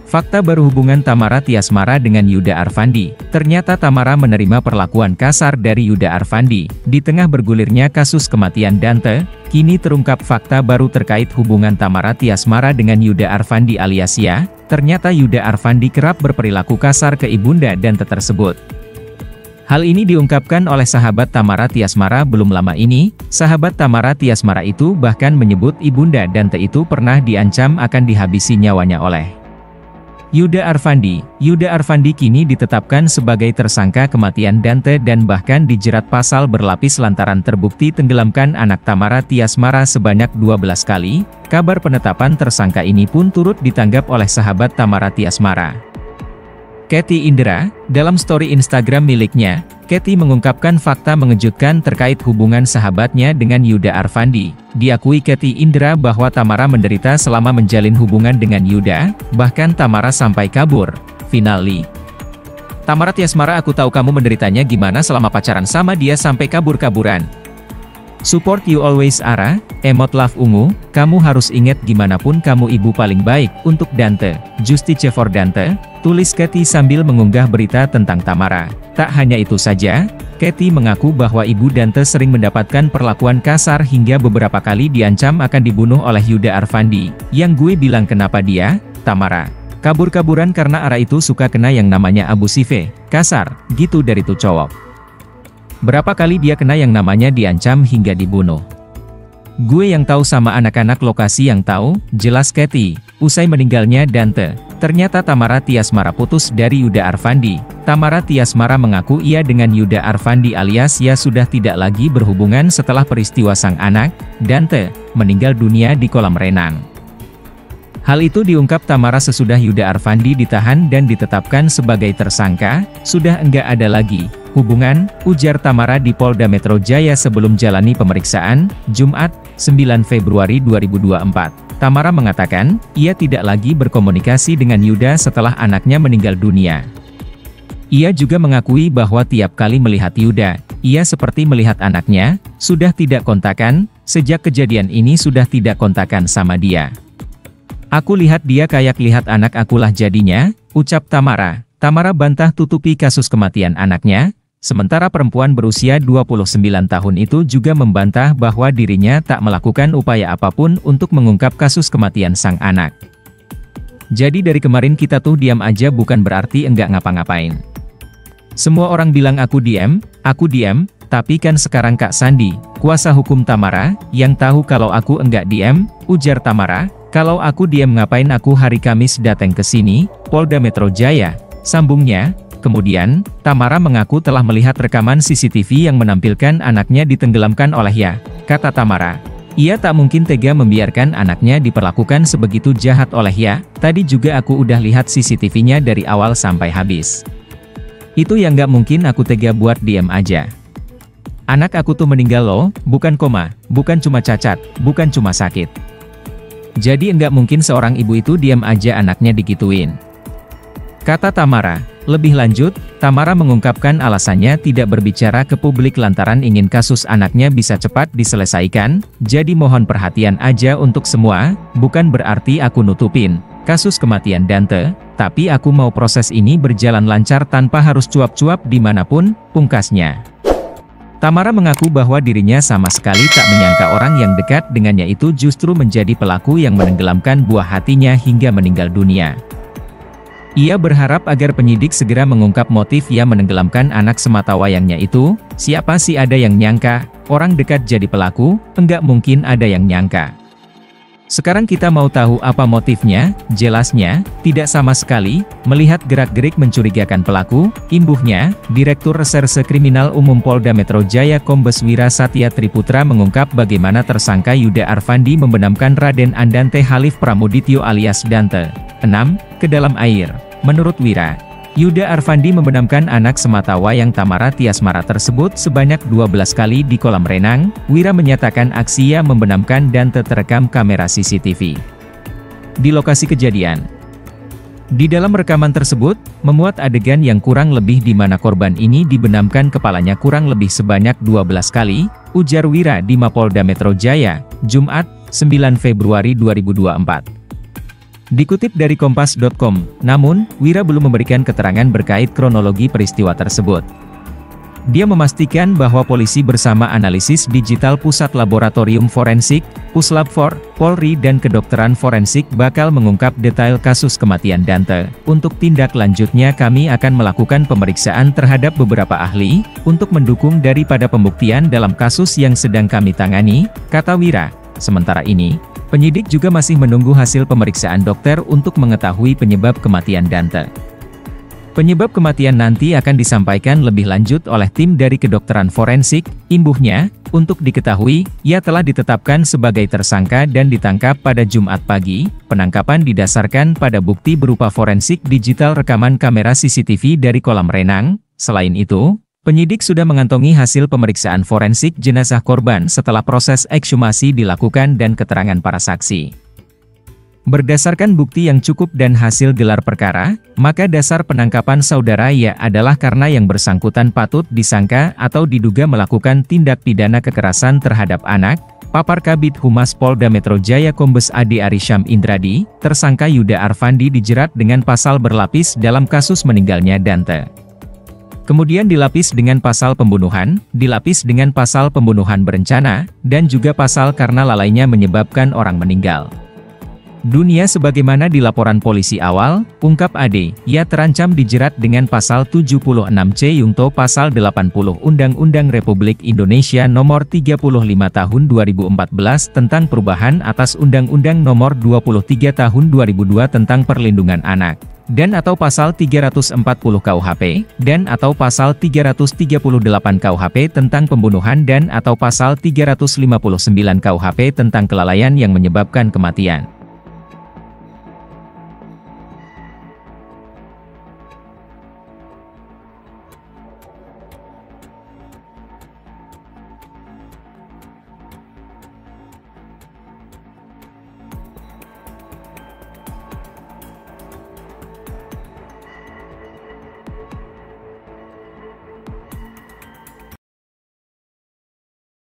Fakta baru hubungan Tamara Tiasmara dengan Yuda Arfandi. Ternyata Tamara menerima perlakuan kasar dari Yuda Arfandi. Di tengah bergulirnya kasus kematian Dante, kini terungkap fakta baru terkait hubungan Tamara Tiasmara dengan Yuda Arfandi alias Ya. Ternyata Yuda Arfandi kerap berperilaku kasar ke ibunda Dante tersebut. Hal ini diungkapkan oleh sahabat Tamara Tiasmara belum lama ini. Sahabat Tamara Tiasmara itu bahkan menyebut ibunda Dante itu pernah diancam akan dihabisi nyawanya oleh Yuda Arfandi. Yuda Arfandi kini ditetapkan sebagai tersangka kematian Dante dan bahkan dijerat pasal berlapis lantaran terbukti tenggelamkan anak Tamara Tiasmara sebanyak 12 kali. Kabar penetapan tersangka ini pun turut ditanggap oleh sahabat Tamara Tiasmara, Kathy Indra. Dalam story Instagram miliknya, Kathy mengungkapkan fakta mengejutkan terkait hubungan sahabatnya dengan Yuda Arfandi. Diakui Kathy Indra bahwa Tamara menderita selama menjalin hubungan dengan Yuda, bahkan Tamara sampai kabur. Finally, Tamara Tiasmara, aku tahu kamu menderitanya gimana selama pacaran sama dia sampai kabur-kaburan. Support you always Ara, emot love ungu, kamu harus ingat gimana pun kamu ibu paling baik untuk Dante. Justice for Dante, tulis Kathy sambil mengunggah berita tentang Tamara. Tak hanya itu saja, Kathy mengaku bahwa ibu Dante sering mendapatkan perlakuan kasar hingga beberapa kali diancam akan dibunuh oleh Yuda Arfandi. Yang gue bilang kenapa dia, Tamara, kabur-kaburan karena Ara itu suka kena yang namanya abusive, kasar, gitu dari tuh cowok. Berapa kali dia kena yang namanya diancam hingga dibunuh. Gue yang tahu sama anak-anak lokasi yang tahu, jelas Kathy. Usai meninggalnya Dante, ternyata Tamara Tiasmara putus dari Yuda Arfandi. Tamara Tiasmara mengaku ia dengan Yuda Arfandi alias Ya sudah tidak lagi berhubungan setelah peristiwa sang anak, Dante, meninggal dunia di kolam renang. Hal itu diungkap Tamara sesudah Yuda Arfandi ditahan dan ditetapkan sebagai tersangka. Sudah enggak ada lagi hubungan, ujar Tamara di Polda Metro Jaya sebelum jalani pemeriksaan, Jumat, 9 Februari 2024. Tamara mengatakan, ia tidak lagi berkomunikasi dengan Yuda setelah anaknya meninggal dunia. Ia juga mengakui bahwa tiap kali melihat Yuda, ia seperti melihat anaknya, sudah tidak kontakan, sejak kejadian ini sudah tidak kontakan sama dia. Aku lihat dia kayak lihat anak akulah jadinya, ucap Tamara. Tamara bantah tutupi kasus kematian anaknya, sementara perempuan berusia 29 tahun itu juga membantah bahwa dirinya tak melakukan upaya apapun untuk mengungkap kasus kematian sang anak. Jadi dari kemarin kita tuh diam aja bukan berarti enggak ngapa-ngapain. Semua orang bilang aku diam, tapi kan sekarang Kak Sandi, kuasa hukum Tamara, yang tahu kalau aku enggak diam, ujar Tamara. Kalau aku diam ngapain aku hari Kamis datang ke sini, Polda Metro Jaya, sambungnya. Kemudian, Tamara mengaku telah melihat rekaman CCTV yang menampilkan anaknya ditenggelamkan oleh Ya. Kata Tamara, ia tak mungkin tega membiarkan anaknya diperlakukan sebegitu jahat oleh Ya. Tadi juga aku udah lihat CCTV-nya dari awal sampai habis. Itu yang gak mungkin aku tega buat diam aja. Anak aku tuh meninggal loh, bukan koma, bukan cuma cacat, bukan cuma sakit. Jadi enggak mungkin seorang ibu itu diam aja anaknya digituin. Kata Tamara. Lebih lanjut, Tamara mengungkapkan alasannya tidak berbicara ke publik lantaran ingin kasus anaknya bisa cepat diselesaikan. Jadi mohon perhatian aja untuk semua, bukan berarti aku nutupin kasus kematian Dante, tapi aku mau proses ini berjalan lancar tanpa harus cuap-cuap dimanapun, pungkasnya. Tamara mengaku bahwa dirinya sama sekali tak menyangka orang yang dekat dengannya itu justru menjadi pelaku yang menenggelamkan buah hatinya hingga meninggal dunia. Ia berharap agar penyidik segera mengungkap motif Ya menenggelamkan anak sematawayangnya itu. Siapa sih ada yang nyangka, orang dekat jadi pelaku, enggak mungkin ada yang nyangka. Sekarang kita mau tahu apa motifnya, jelasnya, tidak sama sekali, melihat gerak-gerik mencurigakan pelaku, imbuhnya, Direktur Reserse Kriminal Umum Polda Metro Jaya Kombes Wira Satya Triputra mengungkap bagaimana tersangka Yuda Arfandi membenamkan Raden Andante Halif Pramudityo alias Dante, 6, ke dalam air. Menurut Wira, Yuda Arfandi membenamkan anak sematawayang Tamara Tiasmara tersebut sebanyak 12 kali di kolam renang. Wira menyatakan aksi Ya membenamkan Dante terekam kamera CCTV di lokasi kejadian. Di dalam rekaman tersebut, memuat adegan yang kurang lebih di mana korban ini dibenamkan kepalanya kurang lebih sebanyak 12 kali, ujar Wira di Mapolda Metro Jaya, Jumat, 9 Februari 2024. Dikutip dari Kompas.com, namun, Wira belum memberikan keterangan berkait kronologi peristiwa tersebut. Dia memastikan bahwa polisi bersama analisis digital Pusat Laboratorium Forensik, Puslab4, Polri dan Kedokteran Forensik bakal mengungkap detail kasus kematian Dante. Untuk tindak lanjutnya kami akan melakukan pemeriksaan terhadap beberapa ahli, untuk mendukung daripada pembuktian dalam kasus yang sedang kami tangani, kata Wira. Sementara ini, penyidik juga masih menunggu hasil pemeriksaan dokter untuk mengetahui penyebab kematian Dante. Penyebab kematian nanti akan disampaikan lebih lanjut oleh tim dari kedokteran forensik, imbuhnya. Untuk diketahui, ia telah ditetapkan sebagai tersangka dan ditangkap pada Jumat pagi. Penangkapan didasarkan pada bukti berupa forensik digital rekaman kamera CCTV dari kolam renang. Selain itu, penyidik sudah mengantongi hasil pemeriksaan forensik jenazah korban setelah proses ekshumasi dilakukan dan keterangan para saksi. Berdasarkan bukti yang cukup dan hasil gelar perkara, maka dasar penangkapan saudara Y adalah karena yang bersangkutan patut disangka atau diduga melakukan tindak pidana kekerasan terhadap anak, papar Kabid Humas Polda Metro Jaya Kombes Ade Arisham Indradi, tersangka Yuda Arfandi dijerat dengan pasal berlapis dalam kasus meninggalnya Dante. Kemudian dilapis dengan pasal pembunuhan, dilapis dengan pasal pembunuhan berencana, dan juga pasal karena lalainya menyebabkan orang meninggal. Dunia sebagaimana di laporan polisi awal, ungkap Ade, ia terancam dijerat dengan pasal 76C Yungto pasal 80 Undang-Undang Republik Indonesia Nomor 35 Tahun 2014 tentang perubahan atas Undang-Undang Nomor 23 Tahun 2002 tentang Perlindungan Anak, dan atau pasal 340 KUHP, dan atau pasal 338 KUHP tentang pembunuhan dan atau pasal 359 KUHP tentang kelalaian yang menyebabkan kematian.